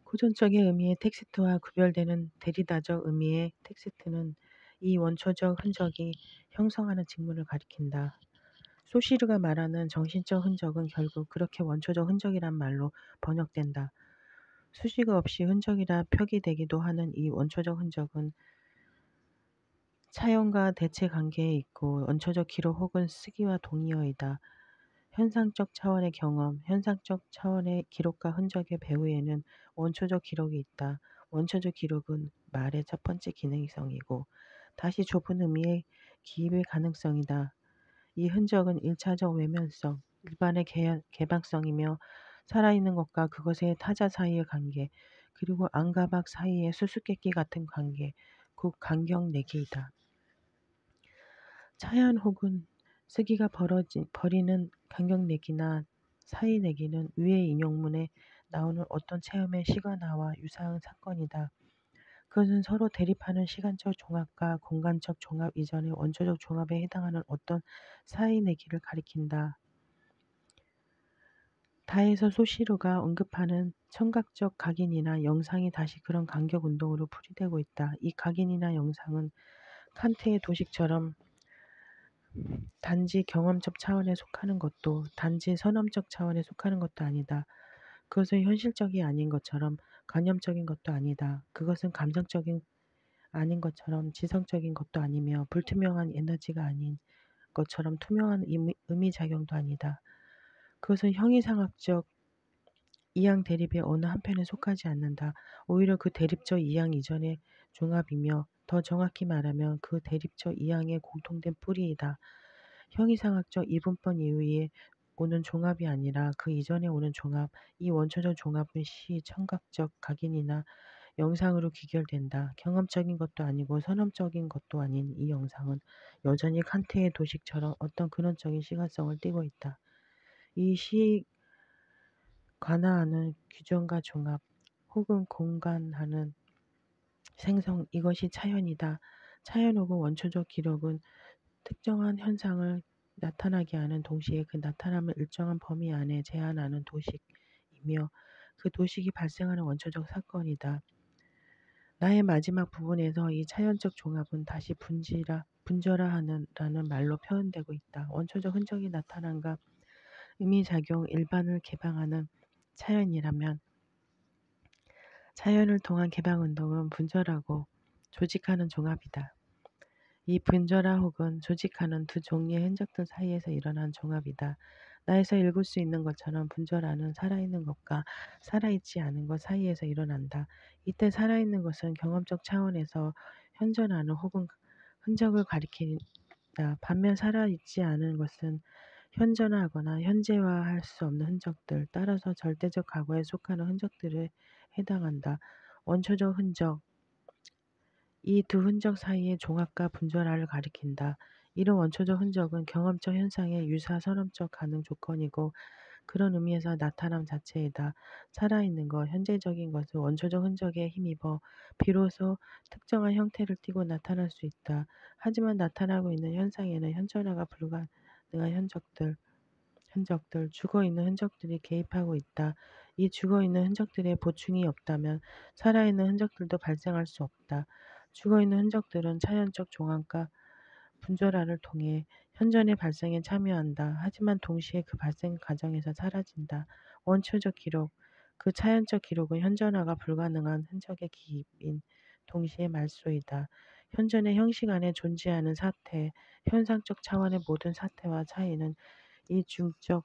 고전적인 의미의 텍스트와 구별되는 대리다적 의미의 텍스트는 이 원초적 흔적이 형성하는 직무를 가리킨다. 소시르가 말하는 정신적 흔적은 결국 그렇게 원초적 흔적이란 말로 번역된다. 수식 없이 흔적이라 표기되기도 하는 이 원초적 흔적은 차연과 대체 관계에 있고 원초적 기록 혹은 쓰기와 동의어이다. 현상적 차원의 경험, 현상적 차원의 기록과 흔적의 배후에는 원초적 기록이 있다. 원초적 기록은 말의 첫 번째 기능성이고 다시 좁은 의미의 기입의 가능성이다. 이 흔적은 일차적 외면성, 일반의 개방성이며 살아있는 것과 그것의 타자 사이의 관계, 그리고 안가박 사이의 수수께끼 같은 관계, 곧 간격 내기이다. 차연 혹은 쓰기가 버리는 간격 내기나 사이 내기는 위의 인용문에 나오는 어떤 체험의 시간화와 유사한 사건이다. 그것은 서로 대립하는 시간적 종합과 공간적 종합 이전의 원초적 종합에 해당하는 어떤 사이 내기를 가리킨다. 다에서 소시로가 언급하는 청각적 각인이나 영상이 다시 그런 간격 운동으로 풀이되고 있다. 이 각인이나 영상은 칸트의 도식처럼 단지 경험적 차원에 속하는 것도 단지 선험적 차원에 속하는 것도 아니다. 그것은 현실적이 아닌 것처럼 관념적인 것도 아니다. 그것은 감성적인 아닌 것처럼 지성적인 것도 아니며 불투명한 에너지가 아닌 것처럼 투명한 의미작용도 아니다. 그것은 형이상학적 이양 대립의 어느 한편에 속하지 않는다. 오히려 그 대립적 이양 이전의 종합이며 더 정확히 말하면 그 대립적 이양의 공통된 뿌리이다. 형이상학적 이분법 이후에 오는 종합이 아니라 그 이전에 오는 종합, 이 원초적 종합은 시 청각적 각인이나 영상으로 귀결된다. 경험적인 것도 아니고 선험적인 것도 아닌 이 영상은 여전히 칸트의 도식처럼 어떤 근원적인 시간성을 띠고 있다. 이 시 관하하는 규정과 종합 혹은 공간하는 생성 이것이 차연이다. 차연 혹은 원초적 기록은 특정한 현상을 나타나게 하는 동시에 그 나타남을 일정한 범위 안에 제한하는 도식이며 그 도식이 발생하는 원초적 사건이다. 나의 마지막 부분에서 이 차연적 종합은 다시 분절하는 라는 말로 표현되고 있다. 원초적 흔적이 나타난과 의미작용 일반을 개방하는 차연이라면 차연을 통한 개방운동은 분절하고 조직하는 종합이다. 이 분절화 혹은 조직하는 두 종류의 흔적들 사이에서 일어난 종합이다. 나에서 읽을 수 있는 것처럼 분절화는 살아있는 것과 살아있지 않은 것 사이에서 일어난다. 이때 살아있는 것은 경험적 차원에서 현존하는 혹은 흔적을 가리킨다. 반면 살아있지 않은 것은 현존하거나 현재화할 수 없는 흔적들, 따라서 절대적 과거에 속하는 흔적들에 해당한다. 원초적 흔적, 이 두 흔적 사이의 종합과 분절화를 가리킨다. 이런 원초적 흔적은 경험적 현상의 유사 선험적 가능 조건이고 그런 의미에서 나타남 자체이다. 살아있는 것, 현재적인 것은 원초적 흔적에 힘입어 비로소 특정한 형태를 띠고 나타날 수 있다. 하지만 나타나고 있는 현상에는 현존화가 불가능한 흔적들, 죽어있는 흔적들이 개입하고 있다. 이 죽어있는 흔적들의 보충이 없다면 살아있는 흔적들도 발생할 수 없다. 죽어있는 흔적들은 차연적 종합과 분절화를 통해 현존의 발생에 참여한다. 하지만 동시에 그 발생 과정에서 사라진다. 원초적 기록, 그 차연적 기록은 현존화가 불가능한 흔적의 기입인 동시에 말소이다. 현존의 형식 안에 존재하는 사태, 현상적 차원의 모든 사태와 차이는 이 중적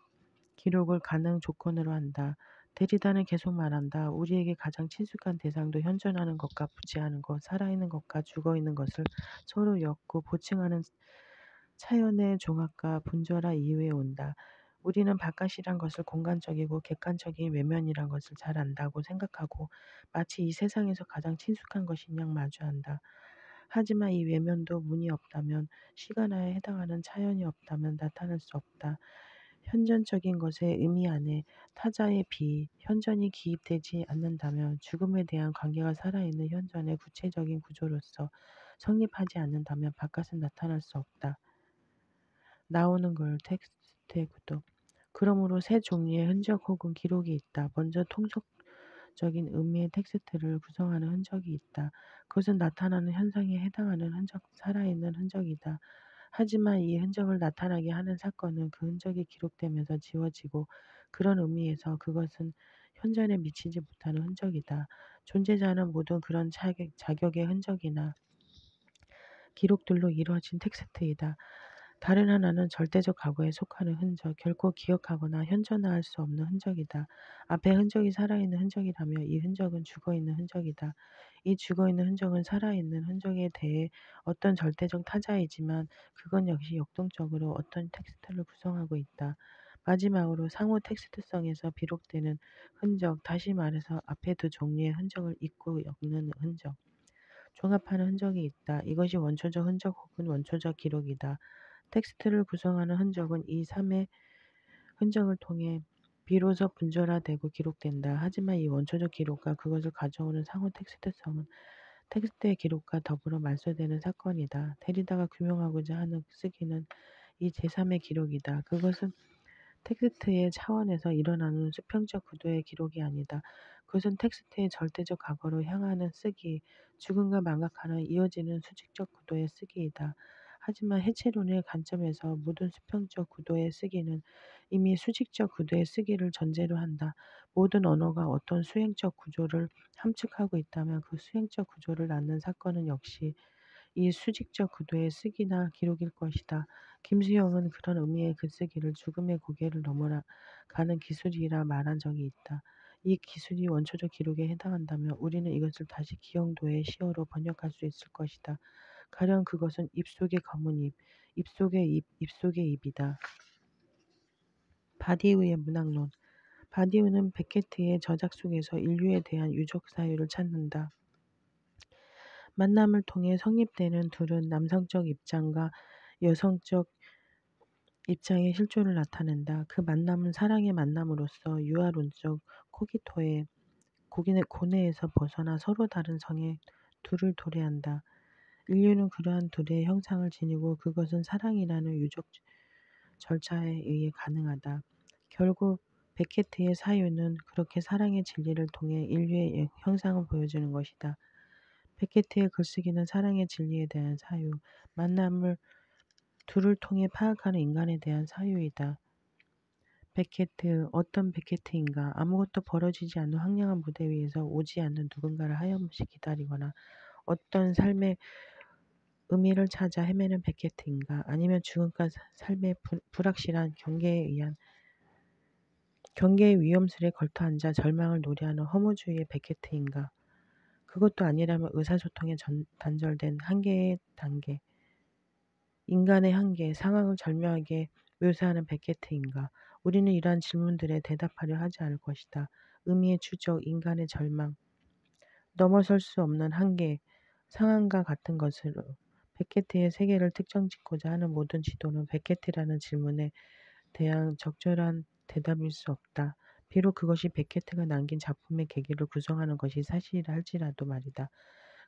기록을 가능 조건으로 한다. 데리다는 계속 말한다. 우리에게 가장 친숙한 대상도 현존하는 것과 부재하는 것, 살아있는 것과 죽어있는 것을 서로 엮고 보충하는 차연의 종합과 분절화 이후에 온다. 우리는 바깥이란 것을 공간적이고 객관적인 외면이란 것을 잘 안다고 생각하고 마치 이 세상에서 가장 친숙한 것인 양 마주한다. 하지만 이 외면도 문이 없다면, 시간화에 해당하는 차연이 없다면 나타날 수 없다. 현존적인 것의 의미 안에 타자의 현존이 기입되지 않는다면, 죽음에 대한 관계가 살아있는 현존의 구체적인 구조로서 성립하지 않는다면 바깥은 나타날 수 없다. 나오는 걸 텍스트의 구도. 그러므로 세 종류의 흔적 혹은 기록이 있다. 먼저 적인 의미의 텍스트를 구성하는 흔적이 있다. 그것은 나타나는 현상에 해당하는 흔적, 살아있는 흔적이다. 하지만 이 흔적을 나타나게 하는 사건은 그 흔적이 기록되면서 지워지고 그런 의미에서 그것은 현존에 미치지 못하는 흔적이다. 존재자는 모든 그런 자격의 흔적이나 기록들로 이루어진 텍스트이다. 다른 하나는 절대적 과거에 속하는 흔적, 결코 기억하거나 현존화할 수 없는 흔적이다. 앞에 흔적이 살아있는 흔적이라며 이 흔적은 죽어있는 흔적이다. 이 죽어있는 흔적은 살아있는 흔적에 대해 어떤 절대적 타자이지만 그건 역시 역동적으로 어떤 텍스트를 구성하고 있다. 마지막으로 상호 텍스트성에서 비록되는 흔적, 다시 말해서 앞에 두 종류의 흔적을 잇고 엮는 흔적. 종합하는 흔적이 있다. 이것이 원초적 흔적 혹은 원초적 기록이다. 텍스트를 구성하는 흔적은 이 3의 흔적을 통해 비로소 분절화되고 기록된다. 하지만 이 원초적 기록과 그것을 가져오는 상호 텍스트성은 텍스트의 기록과 더불어 말소되는 사건이다. 데리다가 규명하고자 하는 쓰기는 이 제3의 기록이다. 그것은 텍스트의 차원에서 일어나는 수평적 구도의 기록이 아니다. 그것은 텍스트의 절대적 과거로 향하는 쓰기, 죽음과 망각하는 이어지는 수직적 구도의 쓰기이다. 하지만 해체론의 관점에서 모든 수평적 구도의 쓰기는 이미 수직적 구도의 쓰기를 전제로 한다. 모든 언어가 어떤 수행적 구조를 함축하고 있다면 그 수행적 구조를 낳는 사건은 역시 이 수직적 구도의 쓰기나 기록일 것이다. 김수영은 그런 의미의 글쓰기를 죽음의 고개를 넘어라 가는 기술이라 말한 적이 있다. 이 기술이 원초적 기록에 해당한다면 우리는 이것을 다시 기영도의 시어로 번역할 수 있을 것이다. 가령 그것은 입속의 검은 입, 입속의 입, 입속의 입이다. 바디우의 문학론. 바디우는 베케트의 저작 속에서 인류에 대한 유적 사유를 찾는다. 만남을 통해 성립되는 둘은 남성적 입장과 여성적 입장의 실존을 나타낸다. 그 만남은 사랑의 만남으로서 유아론적 코기토의 고뇌에서 벗어나 서로 다른 성의 둘을 도래한다. 인류는 그러한 둘의 형상을 지니고 그것은 사랑이라는 유적 절차에 의해 가능하다. 결국 베케트의 사유는 그렇게 사랑의 진리를 통해 인류의 형상을 보여주는 것이다. 베케트의 글쓰기는 사랑의 진리에 대한 사유, 만남을 둘을 통해 파악하는 인간에 대한 사유이다. 베케트, 어떤 베케트인가? 아무것도 벌어지지 않는 황량한 무대 위에서 오지 않는 누군가를 하염없이 기다리거나 어떤 삶의 의미를 찾아 헤매는 베케트인가? 아니면 지금까지 삶의 불확실한 경계의 위험술에 걸터앉아 절망을 노래하는 허무주의의 베케트인가? 그것도 아니라면 의사소통에 단절된 한계의 단계, 인간의 한계, 상황을 절묘하게 묘사하는 베케트인가? 우리는 이러한 질문들에 대답하려 하지 않을 것이다. 의미의 추적, 인간의 절망, 넘어설 수 없는 한계, 상황과 같은 것으로 베케트의 세계를 특정짓고자 하는 모든 지도는 베케트라는 질문에 대한 적절한 대답일 수 없다. 비록 그것이 베케트가 남긴 작품의 계기를 구성하는 것이 사실이라 할지라도 말이다.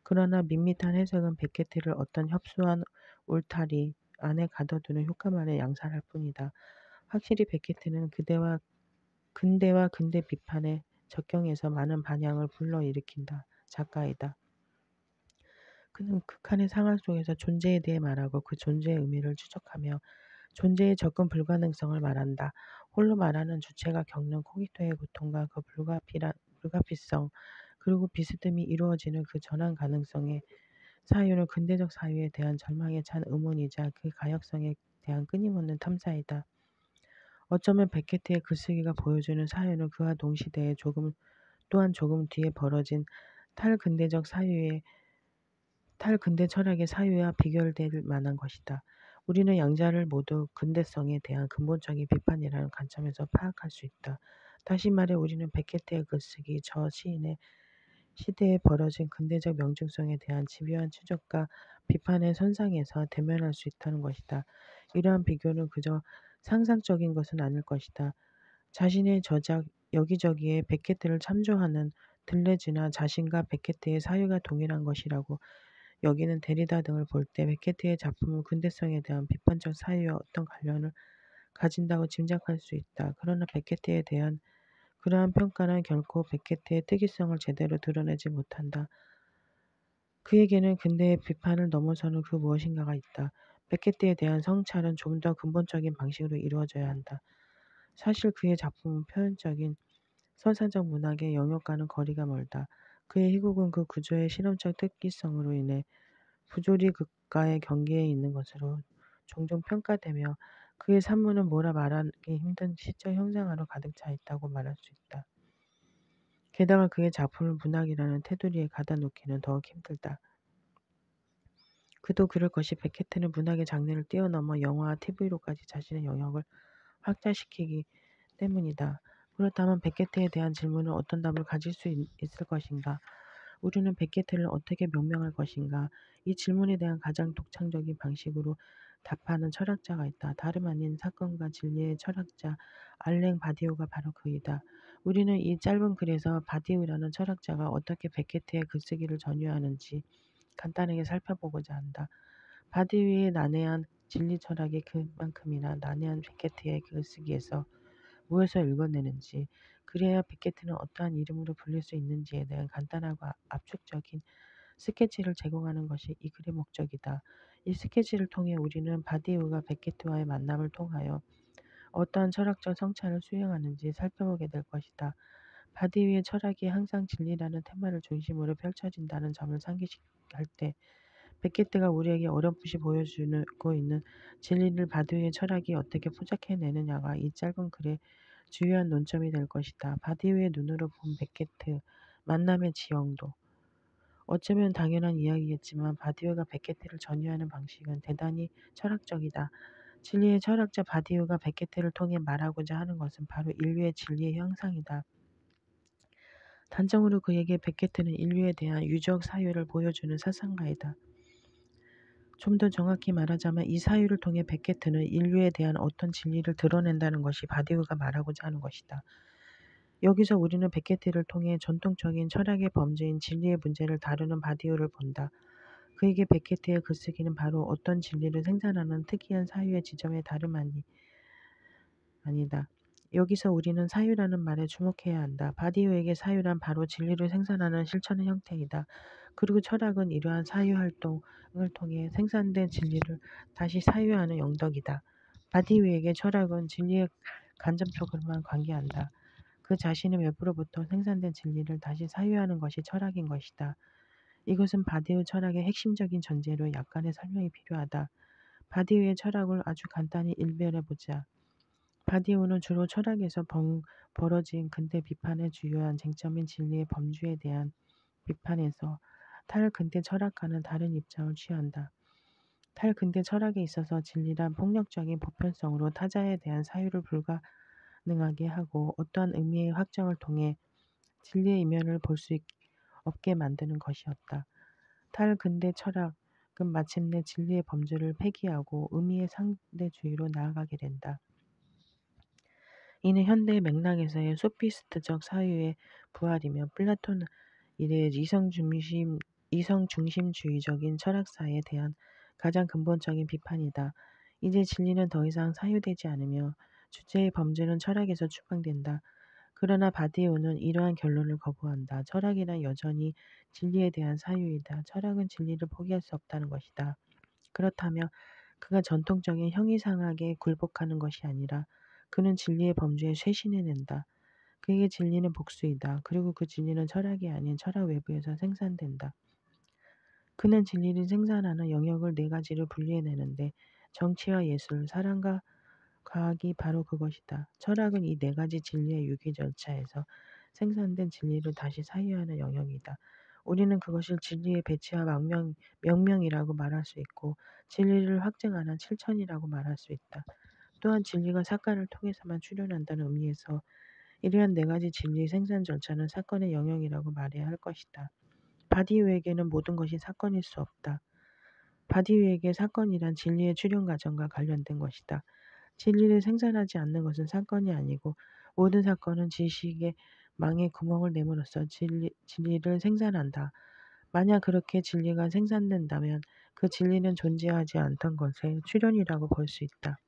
그러나 밋밋한 해석은 베케트를 어떤 협소한 울타리 안에 가둬두는 효과만을 양산할 뿐이다. 확실히 베케트는 근대와 근대 비판의 적경에서 많은 반향을 불러일으킨다. 작가이다. 그는 극한의 상황 속에서 존재에 대해 말하고 그 존재의 의미를 추적하며 존재의 접근 불가능성을 말한다. 홀로 말하는 주체가 겪는 코기토의 고통과 그 불가피성, 그리고 비스듬히 이루어지는 그 전환 가능성의 사유는 근대적 사유에 대한 절망에 찬 의문이자 그 가역성에 대한 끊임없는 탐사이다. 어쩌면 베케트의 글쓰기가 보여주는 사유는 그와 동시대에 또한 조금 뒤에 벌어진 탈근대 철학의 사유와 비교될 만한 것이다. 우리는 양자를 모두 근대성에 대한 근본적인 비판이라는 관점에서 파악할 수 있다. 다시 말해 우리는 베케트의 글쓰기, 저 시인의 시대에 벌어진 근대적 명중성에 대한 집요한 추적과 비판의 선상에서 대면할 수 있다는 것이다. 이러한 비교는 그저 상상적인 것은 아닐 것이다. 자신의 저작 여기저기에 베케트를 참조하는 들레즈나 자신과 베케트의 사유가 동일한 것이라고 여기는 데리다 등을 볼 때 베케트의 작품은 근대성에 대한 비판적 사유와 어떤 관련을 가진다고 짐작할 수 있다. 그러나 베케트에 대한 그러한 평가는 결코 베케트의 특이성을 제대로 드러내지 못한다. 그에게는 근대의 비판을 넘어서는 그 무엇인가가 있다. 베케트에 대한 성찰은 좀 더 근본적인 방식으로 이루어져야 한다. 사실 그의 작품은 표현적인 서사적 문학의 영역과는 거리가 멀다. 그의 희곡은 그 구조의 실험적 특이성으로 인해 부조리 극과의 경계에 있는 것으로 종종 평가되며 그의 산문은 뭐라 말하기 힘든 시적 형상화로 가득 차 있다고 말할 수 있다. 게다가 그의 작품을 문학이라는 테두리에 가다 놓기는 더욱 힘들다. 그도 그럴 것이 베케트는 문학의 장르를 뛰어넘어 영화와 TV로까지 자신의 영역을 확장시키기 때문이다. 그렇다면 베케트에 대한 질문은 어떤 답을 가질 수 있을 것인가? 우리는 베케트를 어떻게 명명할 것인가? 이 질문에 대한 가장 독창적인 방식으로 답하는 철학자가 있다. 다름 아닌 사건과 진리의 철학자 알랭 바디우가 바로 그이다. 우리는 이 짧은 글에서 바디우라는 철학자가 어떻게 베케트의 글쓰기를 전유하는지 간단하게 살펴보고자 한다. 바디우의 난해한 진리 철학이 그만큼이나 난해한 베케트의 글쓰기에서 무엇을 읽어내는지, 그래야 베케트는 어떠한 이름으로 불릴 수 있는지에 대한 간단하고 압축적인 스케치를 제공하는 것이 이 글의 목적이다. 이 스케치를 통해 우리는 바디우가 베케트와의 만남을 통하여 어떠한 철학적 성찰을 수행하는지 살펴보게 될 것이다. 바디우의 철학이 항상 진리라는 테마를 중심으로 펼쳐진다는 점을 상기할 때 베케트가 우리에게 어렴풋이 보여주고 있는 진리를 바디우의 철학이 어떻게 포착해내느냐가 이 짧은 글의 주요한 논점이 될 것이다. 바디우의 눈으로 본 베케트, 만남의 지형도. 어쩌면 당연한 이야기겠지만 바디우가 베케트를 전유하는 방식은 대단히 철학적이다. 진리의 철학자 바디우가 베케트를 통해 말하고자 하는 것은 바로 인류의 진리의 형상이다. 단정으로 그에게 베케트는 인류에 대한 유적 사유를 보여주는 사상가이다. 좀 더 정확히 말하자면 이 사유를 통해 베케트는 인류에 대한 어떤 진리를 드러낸다는 것이 바디우가 말하고자 하는 것이다. 여기서 우리는 베케트를 통해 전통적인 철학의 범죄인 진리의 문제를 다루는 바디우를 본다. 그에게 베케트의 글쓰기는 바로 어떤 진리를 생산하는 특이한 사유의 지점에 다름 아니다. 여기서 우리는 사유라는 말에 주목해야 한다. 바디우에게 사유란 바로 진리를 생산하는 실천의 형태이다. 그리고 철학은 이러한 사유 활동을 통해 생산된 진리를 다시 사유하는 영역이다. 바디우에게 철학은 진리에 간접적으로만 관계한다. 그 자신의 외부로부터 생산된 진리를 다시 사유하는 것이 철학인 것이다. 이것은 바디우 철학의 핵심적인 전제로 약간의 설명이 필요하다. 바디우의 철학을 아주 간단히 일별해보자. 바디우는 주로 철학에서 벌어진 근대 비판의 주요한 쟁점인 진리의 범주에 대한 비판에서 탈근대 철학과는 다른 입장을 취한다. 탈근대 철학에 있어서 진리란 폭력적인 보편성으로 타자에 대한 사유를 불가능하게 하고 어떠한 의미의 확정을 통해 진리의 이면을 볼 수 없게 만드는 것이었다. 탈근대 철학은 마침내 진리의 범주를 폐기하고 의미의 상대주의로 나아가게 된다. 이는 현대의 맥락에서의 소피스트적 사유의 부활이며 플라톤 이래 이성중심주의적인 철학사에 대한 가장 근본적인 비판이다. 이제 진리는 더 이상 사유되지 않으며 주체의 범주는 철학에서 추방된다. 그러나 바디우는 이러한 결론을 거부한다. 철학이란 여전히 진리에 대한 사유이다. 철학은 진리를 포기할 수 없다는 것이다. 그렇다면 그가 전통적인 형이상학에 굴복하는 것이 아니라 그는 진리의 범주에 쇄신해낸다. 그에게 진리는 복수이다. 그리고 그 진리는 철학이 아닌 철학 외부에서 생산된다. 그는 진리를 생산하는 영역을 네 가지로 분리해내는데 정치와 예술, 사랑과 과학이 바로 그것이다. 철학은 이 네 가지 진리의 유기 절차에서 생산된 진리를 다시 사유하는 영역이다. 우리는 그것을 진리의 배치와 명명이라고 말할 수 있고 진리를 확증하는 실천이라고 말할 수 있다. 또한 진리가 사건을 통해서만 출현한다는 의미에서 이러한 네 가지 진리 생산 절차는 사건의 영역이라고 말해야 할 것이다. 바디우에게는 모든 것이 사건일 수 없다. 바디우에게 사건이란 진리의 출현 과정과 관련된 것이다. 진리를 생산하지 않는 것은 사건이 아니고 모든 사건은 지식의 망에 구멍을 내므로써 진리를 생산한다. 만약 그렇게 진리가 생산된다면 그 진리는 존재하지 않던 것의 출현이라고 볼 수 있다.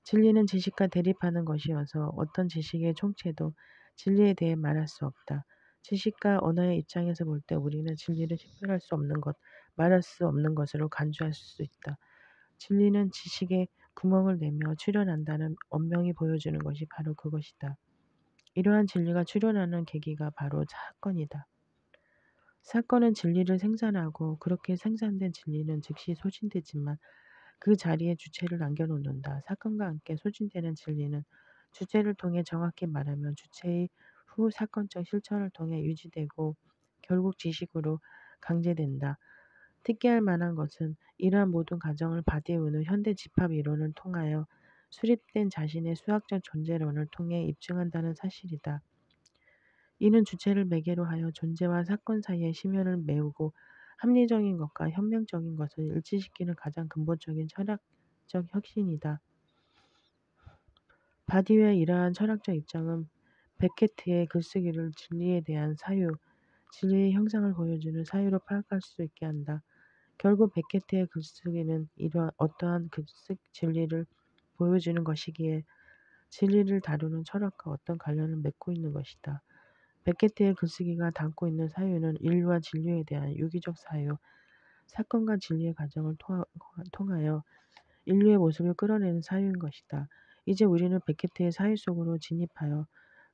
진리는 지식과 대립하는 것이어서 어떤 지식의 총체도 진리에 대해 말할 수 없다. 지식과 언어의 입장에서 볼 때 우리는 진리를 식별할 수 없는 것, 말할 수 없는 것으로 간주할 수 있다. 진리는 지식에 구멍을 내며 출현한다는 언명이 보여주는 것이 바로 그것이다. 이러한 진리가 출현하는 계기가 바로 사건이다. 사건은 진리를 생산하고 그렇게 생산된 진리는 즉시 소진되지만 그 자리에 주체를 남겨놓는다. 사건과 함께 소진되는 진리는 주체를 통해, 정확히 말하면 주체의 후 사건적 실천을 통해 유지되고 결국 지식으로 강제된다. 특이할 만한 것은 이러한 모든 과정을 바디우는 현대 집합 이론을 통하여 수립된 자신의 수학적 존재론을 통해 입증한다는 사실이다. 이는 주체를 매개로 하여 존재와 사건 사이의 심연을 메우고 합리적인 것과 혁명적인 것을 일치시키는 가장 근본적인 철학적 혁신이다. 바디우의 이러한 철학적 입장은 베케트의 글쓰기를 진리에 대한 사유, 진리의 형상을 보여주는 사유로 파악할 수 있게 한다. 결국 베케트의 글쓰기는 이러한 어떠한 진리를 보여주는 것이기에 진리를 다루는 철학과 어떤 관련을 맺고 있는 것이다. 베케트의 글쓰기가 담고 있는 사유는 인류와 진료에 대한 유기적 사유, 사건과 진리의 과정을 통하여 인류의 모습을 끌어내는 사유인 것이다. 이제 우리는 베케트의 사유 속으로 진입하여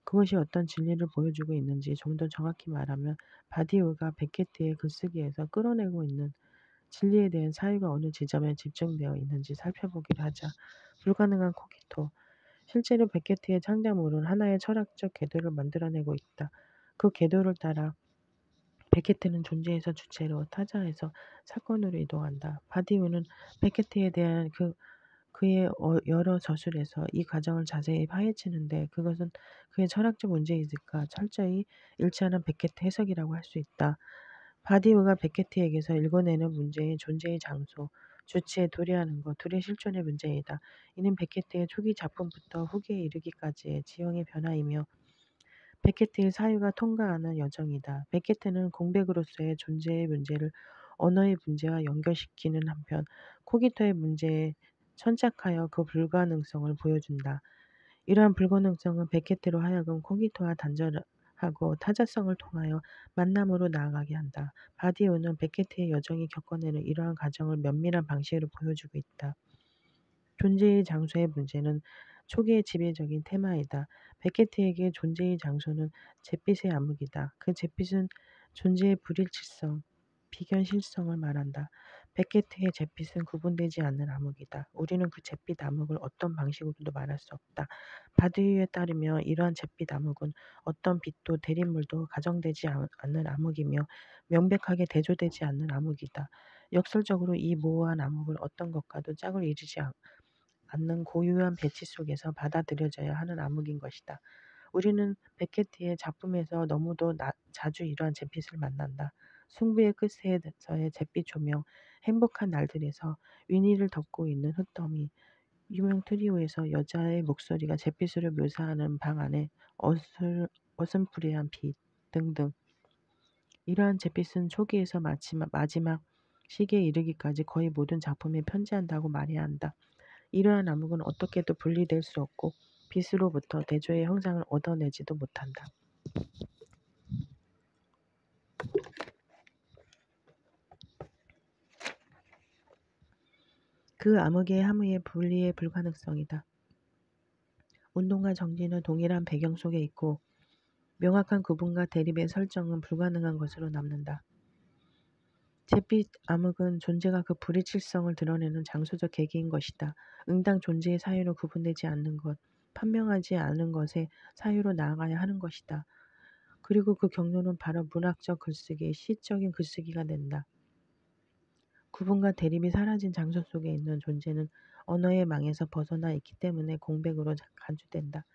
그것이 어떤 진리를 보여주고 있는지, 좀 더 정확히 말하면 바디우가 베케트의 글쓰기에서 끌어내고 있는 진리에 대한 사유가 어느 지점에 집중되어 있는지 살펴보기로 하자. 불가능한 코기토. 실제로 베케트의 창작물은 하나의 철학적 궤도를 만들어내고 있다. 그 궤도를 따라 베케트는 존재에서 주체로, 타자에서 사건으로 이동한다. 바디우는 베케트에 대한 그의 여러 저술에서 이 과정을 자세히 파헤치는데 그것은 그의 철학적 문제의식과 철저히 일치하는 베케트 해석이라고 할 수 있다. 바디우가 베케트에게서 읽어내는 문제의 존재의 장소, 주체에 도래하는 것, 둘의 실존의 문제이다. 이는 베케트의 초기 작품부터 후기에 이르기까지의 지형의 변화이며 베케트의 사유가 통과하는 여정이다. 베케트는 공백으로서의 존재의 문제를 언어의 문제와 연결시키는 한편 코기토의 문제에 천착하여 그 불가능성을 보여준다. 이러한 불가능성은 베케트로 하여금 코기토와 단절하고 타자성을 통하여 만남으로 나아가게 한다. 바디우는 베케트의 여정이 겪어내는 이러한 과정을 면밀한 방식으로 보여주고 있다. 존재의 장소의 문제는 초기의 지배적인 테마이다. 베케트에게 존재의 장소는 잿빛의 암흑이다. 그 잿빛은 존재의 불일치성, 비견실성을 말한다. 베케트의 잿빛은 구분되지 않는 암흑이다. 우리는 그 잿빛 암흑을 어떤 방식으로도 말할 수 없다. 바드위에 따르며 이러한 잿빛 암흑은 어떤 빛도 대립물도 가정되지 않는 암흑이며 명백하게 대조되지 않는 암흑이다. 역설적으로 이 모호한 암흑을 어떤 것과도 짝을 이루지 않는 고유한 배치 속에서 받아들여져야 하는 암흑인 것이다. 우리는 베케트의 작품에서 너무도 자주 이러한 잿빛을 만난다. 승부의 끝에서의 잿빛 조명, 행복한 날들에서 위니를 덮고 있는 흙더미, 유명 트리오에서 여자의 목소리가 잿빛으로 묘사하는 방 안에 어슴푸레한 빛 등등. 이러한 잿빛은 초기에서 마지막 시기에 이르기까지 거의 모든 작품에 편지한다고 말해야 한다. 이러한 암흑은 어떻게도 분리될 수 없고 빛으로부터 대조의 형상을 얻어내지도 못한다. 그 암흑의 함의의 분리의 불가능성이다. 운동과 정진은 동일한 배경 속에 있고 명확한 구분과 대립의 설정은 불가능한 것으로 남는다. 잿빛 암흑은 존재가 그 불일치성을 드러내는 장소적 계기인 것이다. 응당 존재의 사유로 구분되지 않는 것, 판명하지 않은 것의 사유로 나아가야 하는 것이다. 그리고 그 경로는 바로 문학적 글쓰기, 시적인 글쓰기가 된다. 구분과 대립이 사라진 장소 속에 있는 존재는 언어의 망에서 벗어나 있기 때문에 공백으로 간주된다.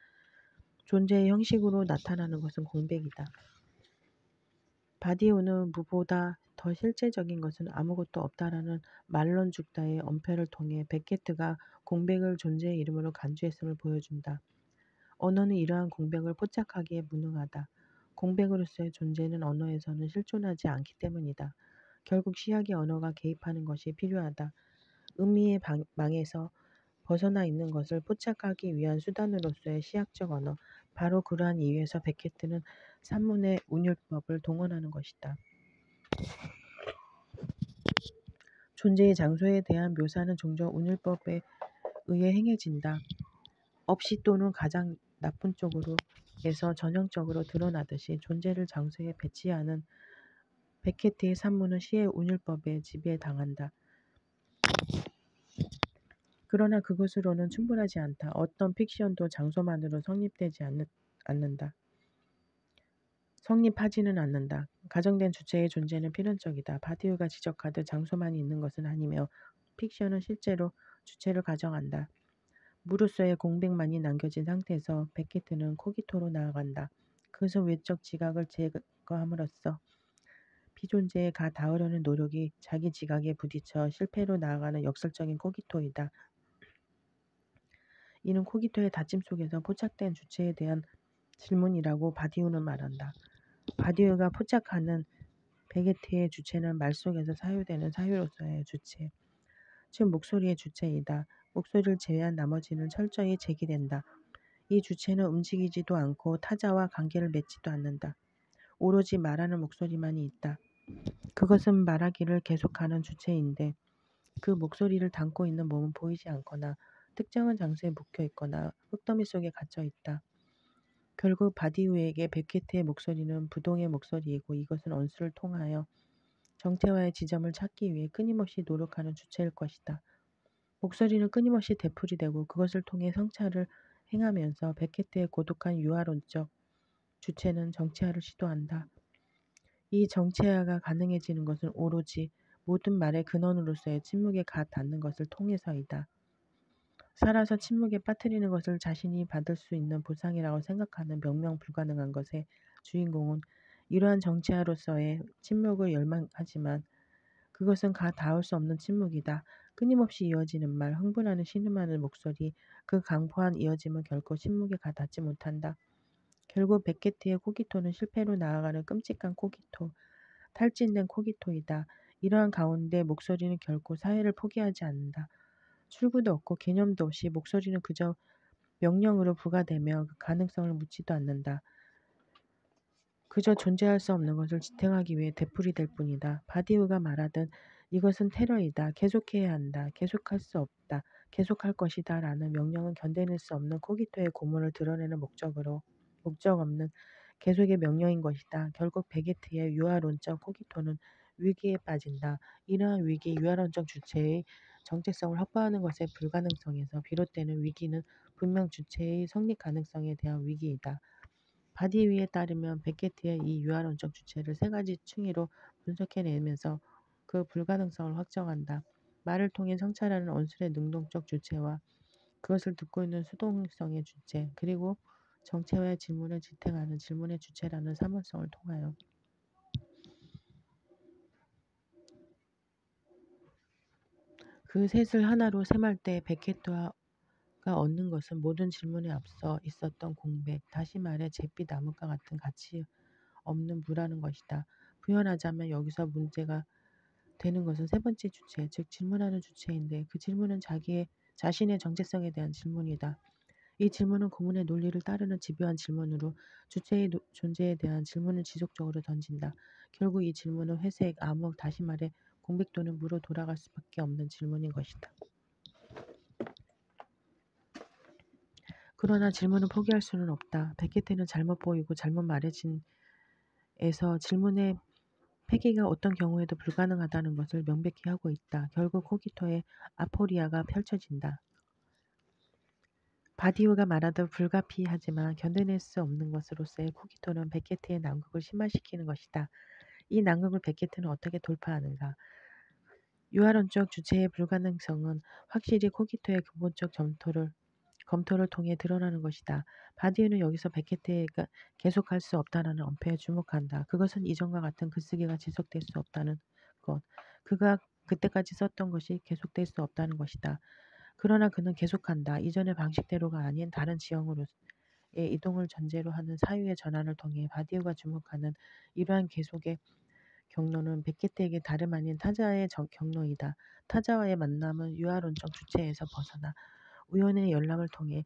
존재의 형식으로 나타나는 것은 공백이다. 바디우는 무보다 더 실제적인 것은 아무것도 없다라는 말론 죽다의 엄폐를 통해 베케트가 공백을 존재의 이름으로 간주했음을 보여준다. 언어는 이러한 공백을 포착하기에 무능하다. 공백으로서의 존재는 언어에서는 실존하지 않기 때문이다. 결국 시학의 언어가 개입하는 것이 필요하다. 의미의 망에서 벗어나 있는 것을 포착하기 위한 수단으로서의 시학적 언어, 바로 그러한 이유에서 베케트는 산문의 운율법을 동원하는 것이다. 존재의 장소에 대한 묘사는 종종 운율법에 의해 행해진다. 없이 또는 가장 나쁜 쪽으로 에서 전형적으로 드러나듯이 존재를 장소에 배치하는 베케트의 산문은 시의 운율법에 지배당한다. 그러나 그것으로는 충분하지 않다. 어떤 픽션도 장소만으로 않는다. 성립하지는 않는다. 가정된 주체의 존재는 필연적이다. 바디우가 지적하듯 장소만이 있는 것은 아니며 픽션은 실제로 주체를 가정한다. 무르서의 공백만이 남겨진 상태에서 베케트는 코기토로 나아간다. 그것은 외적 지각을 제거함으로써 비존재에 가 닿으려는 노력이 자기 지각에 부딪혀 실패로 나아가는 역설적인 코기토이다. 이는 코기토의 닫힘 속에서 포착된 주체에 대한 질문이라고 바디우는 말한다. 바디우가 포착하는 베게트의 주체는 말 속에서 사유되는 사유로서의 주체, 즉 목소리의 주체이다. 목소리를 제외한 나머지는 철저히 제기된다. 이 주체는 움직이지도 않고 타자와 관계를 맺지도 않는다. 오로지 말하는 목소리만이 있다. 그것은 말하기를 계속하는 주체인데 그 목소리를 담고 있는 몸은 보이지 않거나 특정한 장소에 묵혀 있거나 흙더미 속에 갇혀 있다. 결국 바디우에게 베케트의 목소리는 부동의 목소리이고 이것은 언수를 통하여 정체와의 지점을 찾기 위해 끊임없이 노력하는 주체일 것이다. 목소리는 끊임없이 되풀이되고 그것을 통해 성찰을 행하면서 베케트의 고독한 유아론적 주체는 정체화를 시도한다. 이 정체화가 가능해지는 것은 오로지 모든 말의 근원으로서의 침묵에 가 닿는 것을 통해서이다. 살아서 침묵에 빠뜨리는 것을 자신이 받을 수 있는 보상이라고 생각하는 명명 불가능한 것의 주인공은 이러한 정체화로서의 침묵을 열망하지만 그것은 가 닿을 수 없는 침묵이다. 끊임없이 이어지는 말, 흥분하는 신음하는 목소리, 그 강포한 이어짐은 결코 침묵에 가 닿지 못한다. 결국 베케트의 코기토는 실패로 나아가는 끔찍한 코기토, 탈진된 코기토이다. 이러한 가운데 목소리는 결코 사회를 포기하지 않는다. 출구도 없고 개념도 없이 목소리는 그저 명령으로 부과되며 그 가능성을 묻지도 않는다. 그저 존재할 수 없는 것을 지탱하기 위해 되풀이될 뿐이다. 바디우가 말하듯 이것은 테러이다. 계속해야 한다. 계속할 수 없다. 계속할 것이다. 라는 명령은 견뎌낼 수 없는 코기토의 고문을 드러내는 목적 없는 계속의 명령인 것이다. 결국 베게트의 유아론적 코기토는 위기에 빠진다. 이러한 위기, 유아론적 주체의 정체성을 확보하는 것의 불가능성에서 비롯되는 위기는 분명 주체의 성립 가능성에 대한 위기이다. 바디위에 따르면 베케트의 이 유아론적 주체를 세 가지 층위로 분석해내면서 그 불가능성을 확정한다. 말을 통해 성찰하는 언술의 능동적 주체와 그것을 듣고 있는 수동성의 주체, 그리고 정체와의 질문을 지탱하는 질문의 주체라는 삼원성을 통하여 그 셋을 하나로 셈할 때 베케트가 얻는 것은 모든 질문에 앞서 있었던 공백, 다시 말해 잿빛 나뭇과 같은 가치 없는 무라는 것이다. 부연하자면 여기서 문제가 되는 것은 세 번째 주체, 즉 질문하는 주체인데 그 질문은 자신의 정체성에 대한 질문이다. 이 질문은 고문의 논리를 따르는 집요한 질문으로 주체의 존재에 대한 질문을 지속적으로 던진다. 결국 이 질문은 회색, 암흑, 다시 말해 공백 또는 무로 돌아갈 수밖에 없는 질문인 것이다. 그러나 질문을 포기할 수는 없다. 베케트는 잘못 보이고 잘못 말해진 에서 질문의 폐기가 어떤 경우에도 불가능하다는 것을 명백히 하고 있다. 결국 코기토의 아포리아가 펼쳐진다. 바디우가 말하듯 불가피하지만 견뎌낼 수 없는 것으로서의 코기토는 베케트의 난국을 심화시키는 것이다. 이 난국을 베케트는 어떻게 돌파하는가? 유아론적 주체의 불가능성은 확실히 코기토의 근본적 검토를 통해 드러나는 것이다. 바디우는 여기서 베케트가 계속할 수 없다라는 엄폐에 주목한다. 그것은 이전과 같은 글쓰기가 지속될 수 없다는 것. 그가 그때까지 썼던 것이 계속될 수 없다는 것이다. 그러나 그는 계속한다. 이전의 방식대로가 아닌 다른 지형으로의 이동을 전제로 하는 사유의 전환을 통해 바디우가 주목하는 이러한 계속의 경로는 베케트에게 다름 아닌 타자의 경로이다. 타자와의 만남은 유아론적 주체에서 벗어나 우연의 열람을 통해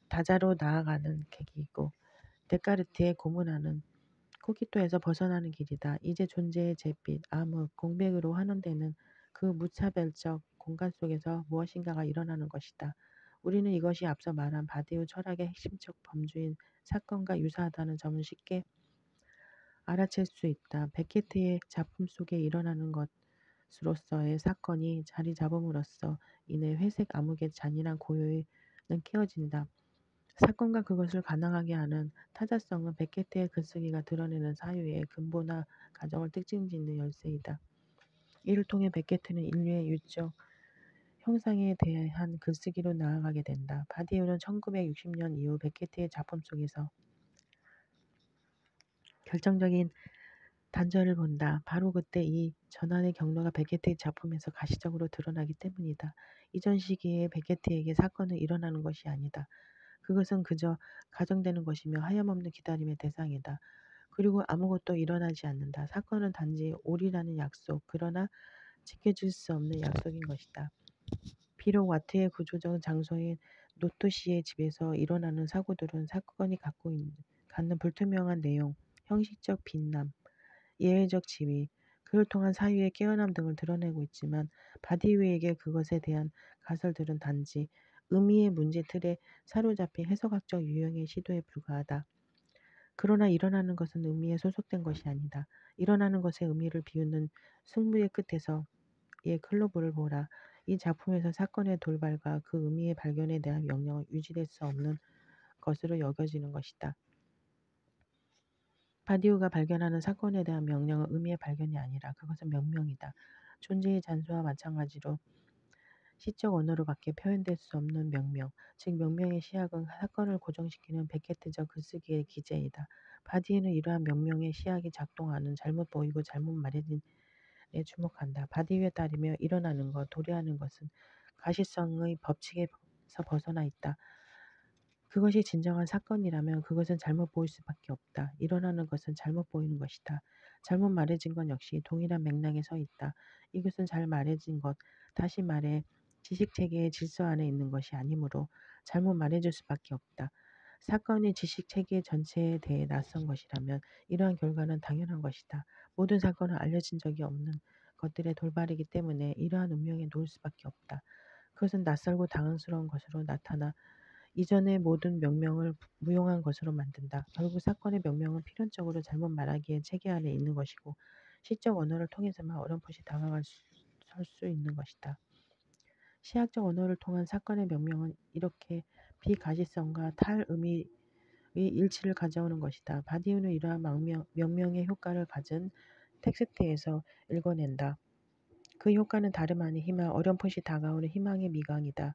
다자로 나아가는 계기이고 데카르트의 고문하는 코기토에서 벗어나는 길이다. 이제 존재의 잿빛, 암흑, 공백으로 환원되는 그 무차별적 공간 속에서 무엇인가가 일어나는 것이다. 우리는 이것이 앞서 말한 바디우 철학의 핵심적 범주인 사건과 유사하다는 점을 쉽게 알아챌 수 있다. 베케트의 작품 속에 일어나는 것으로서의 사건이 자리 잡음으로써 인해 회색 암흑의 잔인한 고요는 깨어진다. 사건과 그것을 가능하게 하는 타자성은 베케트의 글쓰기가 드러내는 사유의 근본화 과정을 특징짓는 열쇠이다. 이를 통해 베케트는 인류의 유적 형상에 대한 글쓰기로 나아가게 된다. 바디우는 1960년 이후 베케트의 작품 속에서 결정적인 단절을 본다. 바로 그때 이 전환의 경로가 베케트의 작품에서 가시적으로 드러나기 때문이다. 이전 시기에 베케트에게 사건은 일어나는 것이 아니다. 그것은 그저 가정되는 것이며 하염없는 기다림의 대상이다. 그리고 아무것도 일어나지 않는다. 사건은 단지 오리라는 약속, 그러나 지켜질 수 없는 약속인 것이다. 비록 와트의 구조적 장소인 노토시의 집에서 일어나는 사고들은 사건이 갖는 불투명한 내용, 형식적 빈남, 예외적 지위, 그를 통한 사유의 깨어남 등을 드러내고 있지만 바디우에게 그것에 대한 가설들은 단지 의미의 문제 틀에 사로잡힌 해석학적 유형의 시도에 불과하다. 그러나 일어나는 것은 의미에 소속된 것이 아니다. 일어나는 것의 의미를 비우는 승부의 끝에서 클로브를 보라. 이 작품에서 사건의 돌발과 그 의미의 발견에 대한 명령은 유지될 수 없는 것으로 여겨지는 것이다. 바디우가 발견하는 사건에 대한 명령은 의미의 발견이 아니라 그것은 명명이다. 존재의 잔소와 마찬가지로 시적 언어로밖에 표현될 수 없는 명명, 즉 명명의 시약은 사건을 고정시키는 베케트적 글쓰기의 기제이다. 바디우는 이러한 명명의 시약이 작동하는 잘못 보이고 잘못 말해진 에 주목한다. 바디우에 따르며 일어나는 것, 도래하는 것은 가시성의 법칙에서 벗어나 있다. 그것이 진정한 사건이라면 그것은 잘못 보일 수밖에 없다. 일어나는 것은 잘못 보이는 것이다. 잘못 말해진 것 역시 동일한 맥락에 서 있다. 이것은 잘 말해진 것, 다시 말해 지식체계의 질서 안에 있는 것이 아니므로 잘못 말해줄 수밖에 없다. 사건이 지식체계 전체에 대해 낯선 것이라면 이러한 결과는 당연한 것이다. 모든 사건은 알려진 적이 없는 것들의 돌발이기 때문에 이러한 운명에 놓일 수밖에 없다. 그것은 낯설고 당황스러운 것으로 나타나 이전의 모든 명명을 무용한 것으로 만든다. 결국 사건의 명명은 필연적으로 잘못 말하기에 체계 안에 있는 것이고 시적 언어를 통해서만 어렴풋이 설 수 있는 것이다. 시학적 언어를 통한 사건의 명명은 이렇게 비가시성과 탈의미의 일치를 가져오는 것이다. 바디우는 이러한 명명의 효과를 가진 텍스트에서 읽어낸다. 그 효과는 다름 아닌 희망, 어렴풋이 다가오는 희망의 미강이다.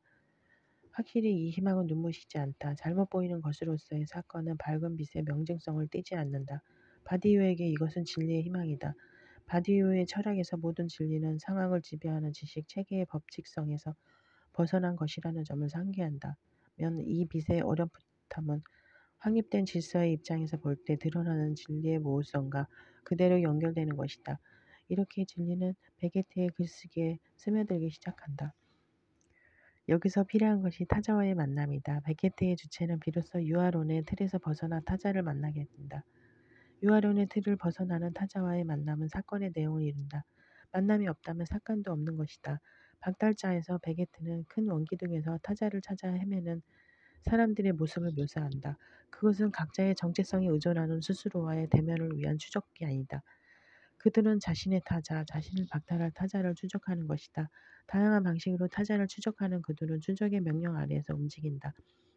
확실히 이 희망은 눈부시지 않다. 잘못 보이는 것으로서의 사건은 밝은 빛의 명증성을 띠지 않는다. 바디우에게 이것은 진리의 희망이다. 바디우의 철학에서 모든 진리는 상황을 지배하는 지식 체계의 법칙성에서 벗어난 것이라는 점을 상기한다면 이 빛의 어렴풋함은 확립된 질서의 입장에서 볼 때 드러나는 진리의 모호성과 그대로 연결되는 것이다. 이렇게 진리는 베게트의 글쓰기에 스며들기 시작한다. 여기서 필요한 것이 타자와의 만남이다. 베케트의 주체는 비로소 유아론의 틀에서 벗어나 타자를 만나게 된다. 유아론의 틀을 벗어나는 타자와의 만남은 사건의 내용을 이룬다. 만남이 없다면 사건도 없는 것이다. 박달자에서 베게트는 큰 원기둥에서 타자를 찾아 헤매는 사람들의 모습을 묘사한다. 그것은 각자의 정체성에 의존하는 스스로와의 대면을 위한 추적이 아니다. 그들은 자신의 타자, 자신을 박탈할 타자를 추적하는 것이다. 다양한 방식으로 타자를 추적하는 그들은 추적의 명령 아래에서 움직인다.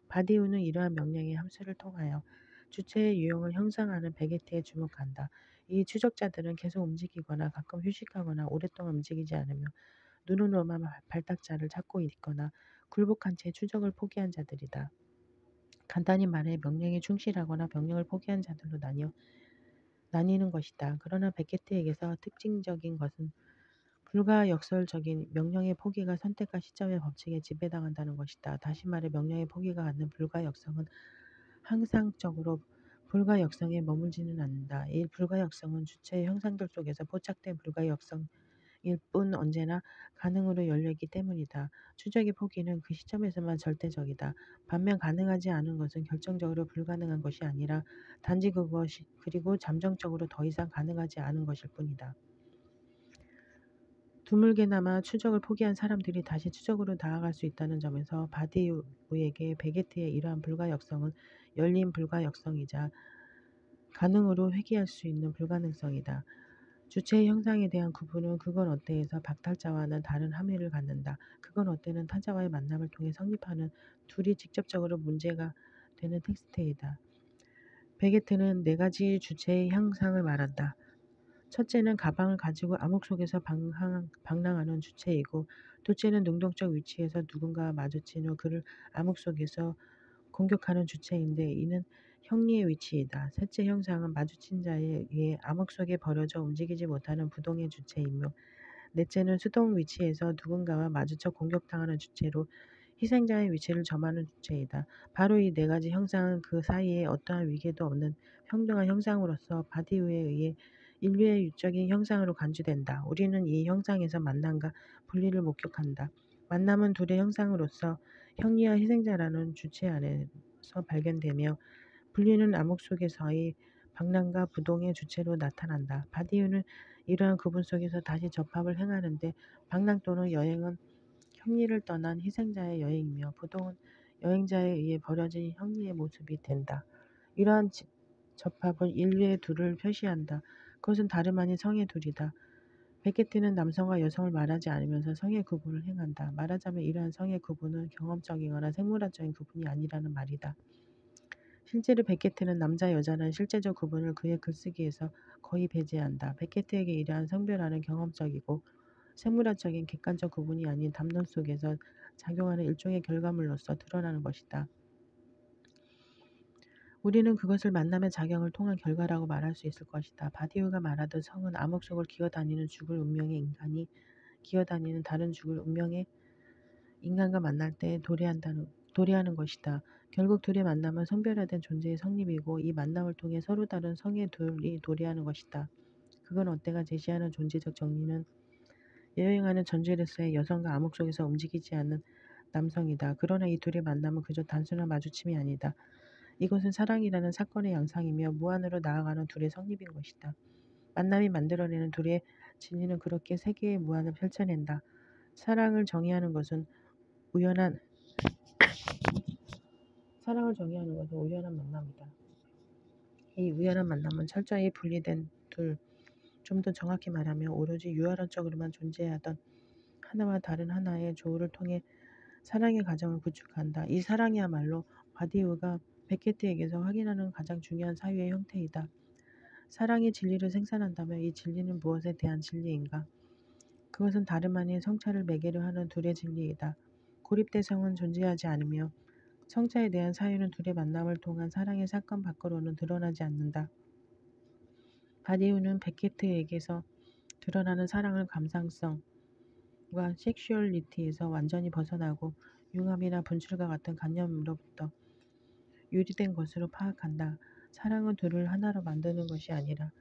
바디우는 이러한 명령의 함수를 통하여 주체의 유형을 형성하는 베게트에 주목한다. 이 추적자들은 계속 움직이거나 가끔 휴식하거나 오랫동안 움직이지 않으며 눈으로만 발탁자를 찾고 있거나 굴복한 채 추적을 포기한 자들이다. 간단히 말해 명령에 충실하거나 명령을 포기한 자들로 나뉘는 것이다. 그러나 베케트에게서 특징적인 것은 불가역설적인 명령의 포기가 선택과 시점의 법칙에 지배당한다는 것이다. 다시 말해 명령의 포기가 갖는 불가역성은 항상적으로 불가역성에 머물지는 않는다. 이 불가역성은 주체의 형상들 속에서 포착된 불가역성의 뿐 언제나 가능으로 열려있기 때문이다. 추적의 포기는 그 시점에서만 절대적이다. 반면 가능하지 않은 것은 결정적으로 불가능한 것이 아니라 단지 그것이 그리고 잠정적으로 더 이상 가능하지 않은 것일 뿐이다. 드물게나마 추적을 포기한 사람들이 다시 추적으로 나아갈 수 있다는 점에서 바디우에게 베게트의 이러한 불가역성은 열린 불가역성이자 가능으로 회귀할 수 있는 불가능성이다. 주체의 형상에 대한 구분은 그건 어때에서 박탈자와는 다른 함의를 갖는다. 그건 어때는 타자와의 만남을 통해 성립하는 둘이 직접적으로 문제가 되는 텍스트이다. 베게트는 네 가지 주체의 형상을 말한다. 첫째는 가방을 가지고 암흑 속에서 방랑하는 주체이고, 둘째는 능동적 위치에서 누군가와 마주친 후 그를 암흑 속에서 공격하는 주체인데 이는 형리의 위치이다. 셋째 형상은 마주친 자에 의해 암흑 속에 버려져 움직이지 못하는 부동의 주체이며, 넷째는 수동 위치에서 누군가와 마주쳐 공격당하는 주체로 희생자의 위치를 점하는 주체이다. 바로 이 네 가지 형상은 그 사이에 어떠한 위계도 없는 평등한 형상으로서 바디우에 의해 인류의 유적인 형상으로 간주된다. 우리는 이 형상에서 만남과 분리를 목격한다. 만남은 둘의 형상으로서 형리와 희생자라는 주체 안에서 발견되며, 분리는 암흑 속에서의 방랑과 부동의 주체로 나타난다. 바디우는 이러한 구분 속에서 다시 접합을 행하는데, 방랑 또는 여행은 형리를 떠난 희생자의 여행이며, 부동은 여행자에 의해 버려진 형리의 모습이 된다. 이러한 접합은 인류의 둘을 표시한다. 그것은 다름 아닌 성의 둘이다. 베케트는 남성과 여성을 말하지 않으면서 성의 구분을 행한다. 말하자면 이러한 성의 구분은 경험적이거나 생물학적인 구분이 아니라는 말이다. 실제로 베케트는 남자 여자라는 실제적 구분을 그의 글쓰기에서 거의 배제한다. 베케트에게 이러한 성별화는 경험적이고 생물학적인 객관적 구분이 아닌 담론 속에서 작용하는 일종의 결과물로서 드러나는 것이다. 우리는 그것을 만남의 작용을 통한 결과라고 말할 수 있을 것이다. 바디우가 말하듯 성은 암흑 속을 기어다니는 죽을 운명의 인간이 기어다니는 다른 죽을 운명의 인간과 만날 때 도래하는 것이다. 결국 둘의 만남은 성별화된 존재의 성립이고, 이 만남을 통해 서로 다른 성의 둘이 도래하는 것이다. 그건 어때가 제시하는 존재적 정리는 여행하는 전제로서의 여성과 암흑 속에서 움직이지 않는 남성이다. 그러나 이 둘의 만남은 그저 단순한 마주침이 아니다. 이것은 사랑이라는 사건의 양상이며 무한으로 나아가는 둘의 성립인 것이다. 만남이 만들어내는 둘의 진리는 그렇게 세계의 무한을 펼쳐낸다. 사랑을 정의하는 것은 우연한 만남이다. 이 우연한 만남은 철저히 분리된 둘, 좀 더 정확히 말하면 오로지 유아론적으로만 존재하던 하나와 다른 하나의 조우를 통해 사랑의 가정을 구축한다. 이 사랑이야말로 바디우가 베케트에게서 확인하는 가장 중요한 사유의 형태이다. 사랑이 진리를 생산한다면 이 진리는 무엇에 대한 진리인가? 그것은 다름 아닌 성차를 매개로 하는 둘의 진리이다. 고립대성은 존재하지 않으며 성차에 대한 사유는 둘의 만남을 통한 사랑의 사건 밖으로는 드러나지 않는다. 바디우는 베케트에게서 드러나는 사랑을 감상성과 섹슈얼리티에서 완전히 벗어나고 융합이나 분출과 같은 관념으로부터 유리된 것으로 파악한다. 사랑은 둘을 하나로 만드는 것이 아니라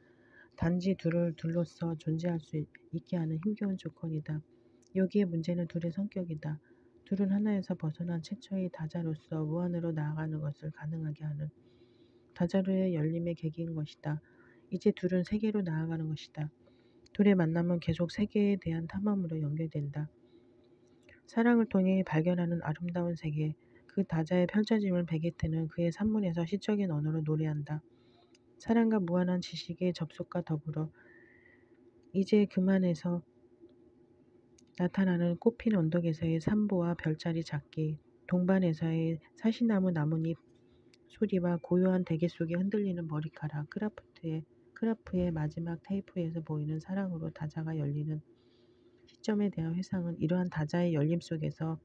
단지 둘을 둘로서 존재할 수 있게 하는 힘겨운 조건이다. 여기에 문제는 둘의 성격이다. 둘은 하나에서 벗어난 최초의 다자로서 무한으로 나아가는 것을 가능하게 하는 다자로의 열림의 계기인 것이다. 이제 둘은 세계로 나아가는 것이다. 둘의 만남은 계속 세계에 대한 탐험으로 연결된다. 사랑을 통해 발견하는 아름다운 세계, 그 다자의 펼쳐짐을 베게트는 그의 산문에서 시적인 언어로 노래한다. 사랑과 무한한 지식의 접속과 더불어 이제 그만에서 나타나는 꽃핀 언덕에서의 산보와 별자리 찾기, 동반에서의 사시나무 나뭇잎 소리와 고요한 대기 속에 흔들리는 머리카락, 크라프의 마지막 테이프에서 보이는 사랑으로 다자가 열리는 시점에 대한 회상은 이러한 다자의 열림 속에서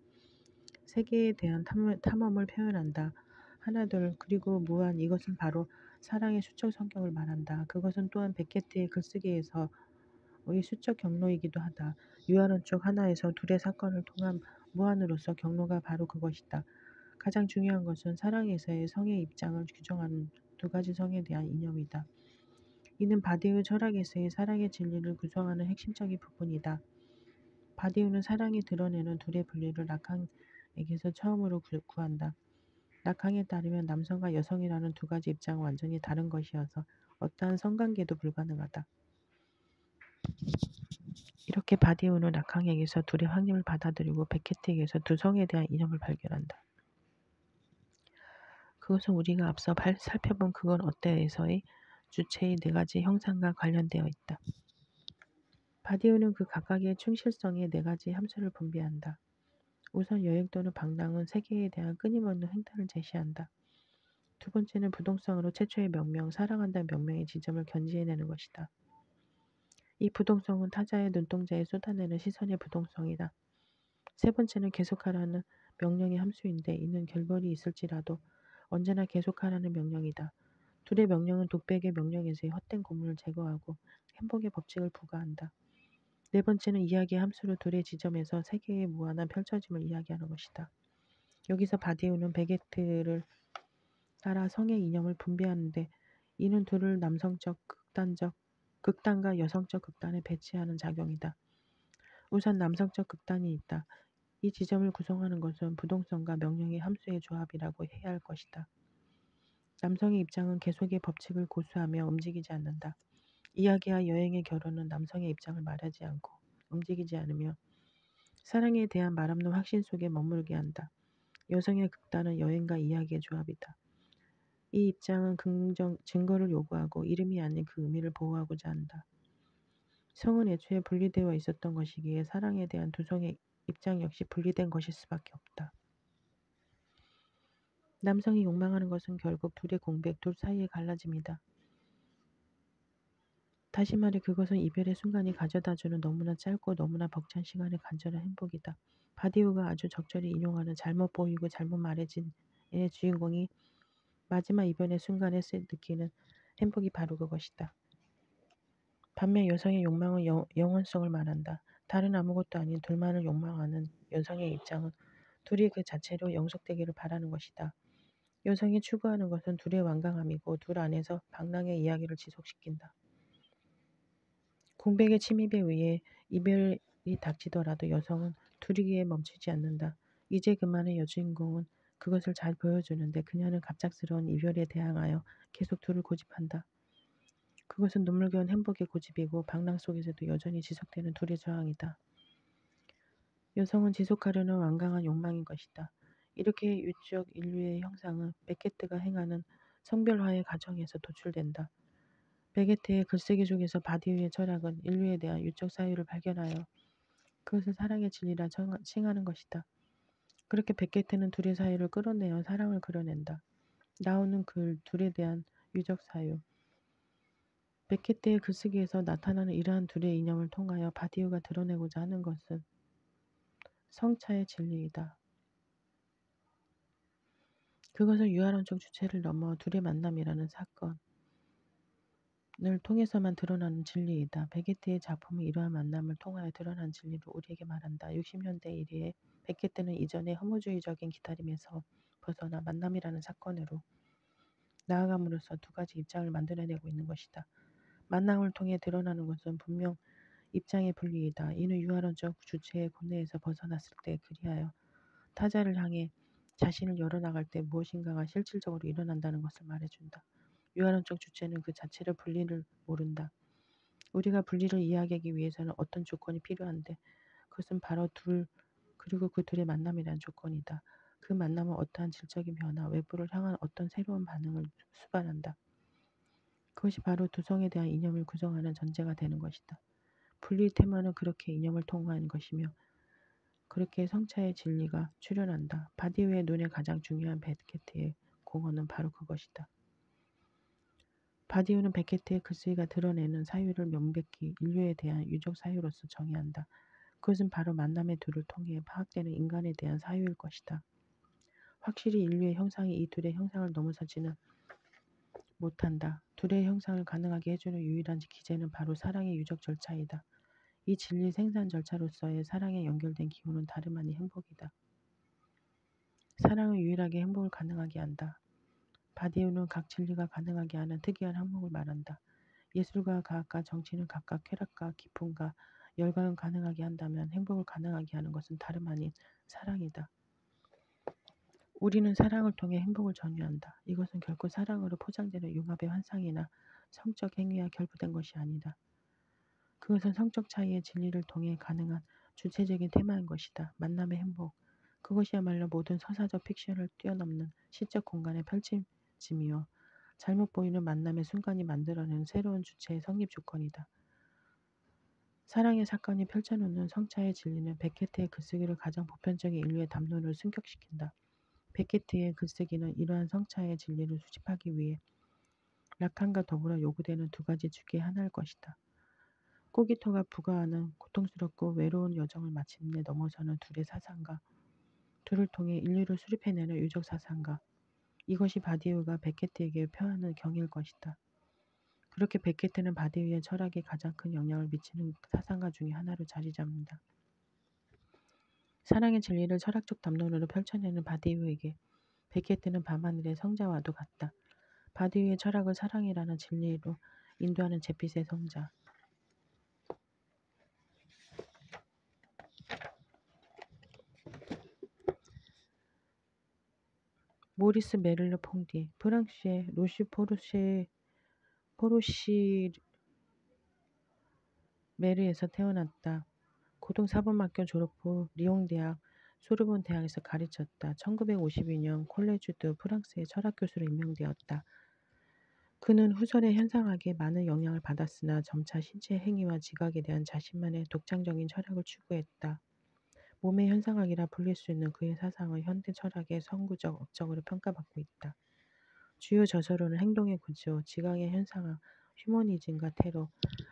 세계에 대한 탐험을 표현한다. 하나둘 그리고 무한, 이것은 바로 사랑의 수적 성격을 말한다. 그것은 또한 베케트의 글쓰기에서의 수적 경로이기도 하다. 유아론적 하나에서 둘의 사건을 통한 무한으로서 경로가 바로 그것이다. 가장 중요한 것은 사랑에서의 성의 입장을 규정하는 두 가지 성에 대한 이념이다. 이는 바디우 철학에서의 사랑의 진리를 구성하는 핵심적인 부분이다. 바디우는 사랑이 드러내는 둘의 분리를 라캉에게서 처음으로 구한다. 라캉에 따르면 남성과 여성이라는 두 가지 입장은 완전히 다른 것이어서 어떠한 성관계도 불가능하다. 이렇게 바디우는 라캉에게서 둘의 확립을 받아들이고 베케트에게서 두 성에 대한 이념을 발견한다. 그것은 우리가 앞서 살펴본 그건 어때에서의 주체의 네 가지 형상과 관련되어 있다. 바디우는 그 각각의 충실성의 네 가지 함수를 분비한다. 우선 여행 또는 방랑은 세계에 대한 끊임없는 횡단을 제시한다. 두 번째는 부동성으로 최초의 명명, 사랑한다는 명명의 지점을 견지해내는 것이다. 이 부동성은 타자의 눈동자에 쏟아내는 시선의 부동성이다. 세 번째는 계속하라는 명령의 함수인데 이는 결벌이 있을지라도 언제나 계속하라는 명령이다. 둘의 명령은 독백의 명령에서의 헛된 고문을 제거하고 행복의 법칙을 부과한다. 네 번째는 이야기의 함수로 둘의 지점에서 세계의 무한한 펼쳐짐을 이야기하는 것이다. 여기서 바디우는 베게트를 따라 성의 이념을 분배하는데 이는 둘을 남성적 극단과 여성적 극단에 배치하는 작용이다. 우선 남성적 극단이 있다. 이 지점을 구성하는 것은 부동성과 명령의 함수의 조합이라고 해야 할 것이다. 남성의 입장은 계속의 법칙을 고수하며 움직이지 않는다. 이야기와 여행의 결혼은 남성의 입장을 말하지 않고 움직이지 않으며 사랑에 대한 말없는 확신 속에 머물게 한다. 여성의 극단은 여행과 이야기의 조합이다. 이 입장은 증거를 요구하고 이름이 아닌 그 의미를 보호하고자 한다. 성은 애초에 분리되어 있었던 것이기에 사랑에 대한 두성의 입장 역시 분리된 것일 수밖에 없다. 남성이 욕망하는 것은 결국 둘의 공백, 둘 사이의 갈라짐이다. 다시 말해 그것은 이별의 순간이 가져다주는 너무나 짧고 너무나 벅찬 시간의 간절한 행복이다. 바디우가 아주 적절히 인용하는 잘못 보이고 잘못 말해진의 주인공이 마지막 이별의 순간에 느끼는 행복이 바로 그것이다. 반면 여성의 욕망은 영원성을 말한다. 다른 아무것도 아닌 둘만을 욕망하는 여성의 입장은 둘이 그 자체로 영속되기를 바라는 것이다. 여성이 추구하는 것은 둘의 완강함이고 둘 안에서 방랑의 이야기를 지속시킨다. 공백의 침입에 의해 이별이 닥치더라도 여성은 둘이기에 멈추지 않는다. 이제 그만의 여주인공은 그것을 잘 보여주는데 그녀는 갑작스러운 이별에 대항하여 계속 둘을 고집한다. 그것은 눈물겨운 행복의 고집이고 방랑 속에서도 여전히 지속되는 둘의 저항이다. 여성은 지속하려는 완강한 욕망인 것이다. 이렇게 유적 인류의 형상은 베케트가 행하는 성별화의 과정에서 도출된다. 베게트의 글쓰기 중에서 바디우의 철학은 인류에 대한 유적 사유를 발견하여 그것을 사랑의 진리라 칭하는 것이다. 그렇게 베게트는 둘의 사유를 끌어내어 사랑을 그려낸다. 나오는 글 둘에 대한 유적 사유. 베케트의 글쓰기에서 나타나는 이러한 둘의 이념을 통하여 바디우가 드러내고자 하는 것은 성차의 진리이다. 그것은 유아론적 주체를 넘어 둘의 만남이라는 사건을 통해서만 드러나는 진리이다. 베게트의 작품은 이러한 만남을 통하여 드러난 진리를 우리에게 말한다. 60년대 이래에 베게트는 이전의 허무주의적인 기다림에서 벗어나 만남이라는 사건으로 나아감으로써 두 가지 입장을 만들어내고 있는 것이다. 만남을 통해 드러나는 것은 분명 입장의 분리이다. 이는 유아론적 주체의 고뇌에서 벗어났을 때 그리하여 타자를 향해 자신을 열어나갈 때 무엇인가가 실질적으로 일어난다는 것을 말해준다. 유아론적 주체는 그 자체를 분리를 모른다. 우리가 분리를 이해하기 위해서는 어떤 조건이 필요한데 그것은 바로 둘 그리고 그 둘의 만남이라는 조건이다. 그 만남은 어떠한 질적인 변화, 외부를 향한 어떤 새로운 반응을 수반한다. 그것이 바로 두성에 대한 이념을 구성하는 전제가 되는 것이다. 분리 테마는 그렇게 이념을 통과한 것이며 그렇게 성차의 진리가 출현한다. 바디우의 눈에 가장 중요한 베케트의 공헌은 바로 그것이다. 바디우는 베케트의 글쓰기가 드러내는 사유를 명백히 인류에 대한 유적 사유로서 정의한다. 그것은 바로 만남의 둘을 통해 파악되는 인간에 대한 사유일 것이다. 확실히 인류의 형상이 이 둘의 형상을 넘어서지는 못한다. 둘의 형상을 가능하게 해주는 유일한 기제는 바로 사랑의 유적 절차이다. 이 진리 생산 절차로서의 사랑에 연결된 기호는 다름 아닌 행복이다. 사랑은 유일하게 행복을 가능하게 한다. 바디우는 각 진리가 가능하게 하는 특이한 항목을 말한다. 예술과 과학과 정치는 각각 쾌락과 기쁨과 열광을 가능하게 한다면 행복을 가능하게 하는 것은 다름 아닌 사랑이다. 우리는 사랑을 통해 행복을 전유한다. 이것은 결코 사랑으로 포장되는 융합의 환상이나 성적 행위와 결부된 것이 아니다. 그것은 성적 차이의 진리를 통해 가능한 주체적인 테마인 것이다. 만남의 행복. 그것이야말로 모든 서사적 픽션을 뛰어넘는 시적 공간의 펼침이며 잘못 보이는 만남의 순간이 만들어내는 새로운 주체의 성립 조건이다. 사랑의 사건이 펼쳐놓는 성차의 진리는 베케트의 글쓰기를 가장 보편적인 인류의 담론으로 승격시킨다. 베케트의 글쓰기는 이러한 성차의 진리를 수집하기 위해 라칸과 더불어 요구되는 두 가지 주기의 하나일 것이다. 코기토가 부과하는 고통스럽고 외로운 여정을 마침내 넘어서는 둘의 사상과 둘을 통해 인류를 수립해내는 유적 사상과 이것이 바디우가 베케트에게 표하는 경일 것이다. 그렇게 베케트는 바디우의 철학에 가장 큰 영향을 미치는 사상가 중의 하나로 자리 잡는다. 사랑의 진리를 철학적 담론으로 펼쳐내는 바디우에게 베케트는 밤하늘의 성자와도 같다. 바디우의 철학을 사랑이라는 진리로 인도하는 잿빛의 성자. 모리스 메를르 퐁디, 프랑스의 포르시메르에서 태어났다. 고등사범학교 졸업 후 리옹 대학, 소르본 대학에서 가르쳤다. 1952년 콜레주 드 프랑스의 철학 교수로 임명되었다. 그는 후설의 현상학에 많은 영향을 받았으나 점차 신체 행위와 지각에 대한 자신만의 독창적인 철학을 추구했다. 몸의 현상학이라 불릴 수 있는 그의 사상은 현대 철학의 선구적 업적으로 평가받고 있다. 주요 저서로는 행동의 구조, 지각의 현상학, 휴머니즘과 테러,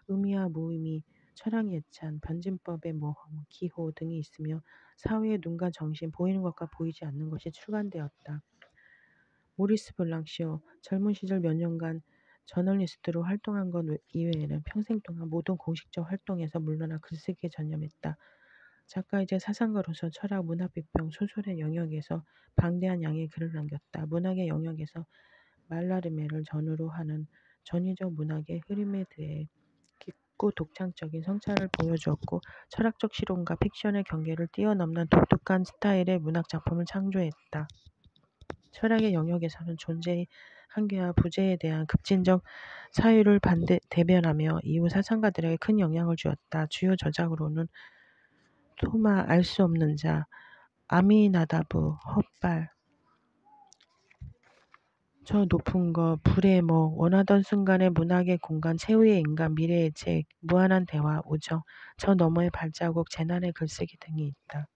의미와 무의미, 철학 예찬, 변진법의 모험, 기호 등이 있으며 사회의 눈과 정신, 보이는 것과 보이지 않는 것이 출간되었다. 모리스 블랑시오, 젊은 시절 몇 년간 저널리스트로 활동한 것 이외에는 평생 동안 모든 공식적 활동에서 물러나 글쓰기에 전념했다. 작가이자 사상가로서 철학, 문학 비평, 소설의 영역에서 방대한 양의 글을 남겼다. 문학의 영역에서 말라르메를 전후로 하는 전위적 문학의 흐름에 대해 깊고 독창적인 성찰을 보여주었고 철학적 실론과 픽션의 경계를 뛰어넘는 독특한 스타일의 문학 작품을 창조했다. 철학의 영역에서는 존재의 한계와 부재에 대한 급진적 사유를 대변하며 이후 사상가들에게 큰 영향을 주었다. 주요 저작으로는 토마, 알 수 없는 자, 아미나다브, 헛발, 저 높은 것, 불의 목, 원하던 순간의 문학의 공간, 최후의 인간, 미래의 책, 무한한 대화, 우정, 저 너머의 발자국, 재난의 글쓰기 등이 있다.